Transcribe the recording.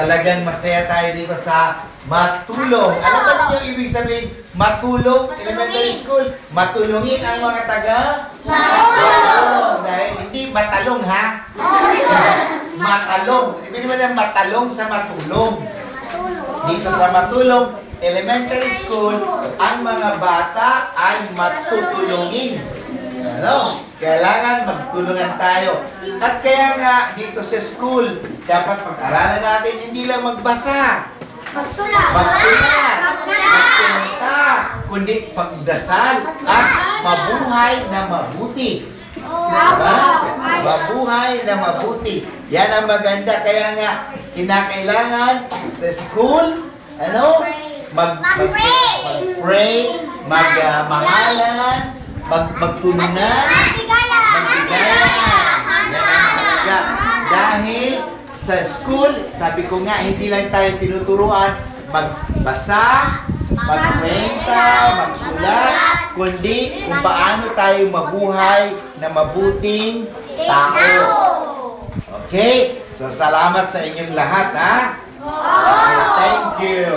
Talagang masaya tayo dito sa matulong. Ano ba ninyo ibig sabihin? Matulong, elementary school. Matulungin ang mga taga? Matulong. Dahil hindi matalong, ha? Matalong. Ibig naman ang matalong sa matulong. Dito sa matulong, elementary school, ang mga bata ay matutulungin. Ano? Kailangan magtulungan tayo. At kaya nga, dito sa school, dapat pag-aralan natin, hindi lang magbasa. Magsulat. Magpunta. Kundi pagdasal at mabuhay na mabuti. Diba? Mabuhay na mabuti. Yan ang maganda. Kaya nga, kinakailangan sa school, ano? Mag-pray, magmahalan, magtulungan, magtigayan. Dahil sa school, sabi ko nga, hindi lang tayo tinuturuan magbasa, magkwenta, magsulat, kundi kung paano tayo mabuhay na mabuting tao. Okay? So, salamat sa inyong lahat, ha? Okay, thank you.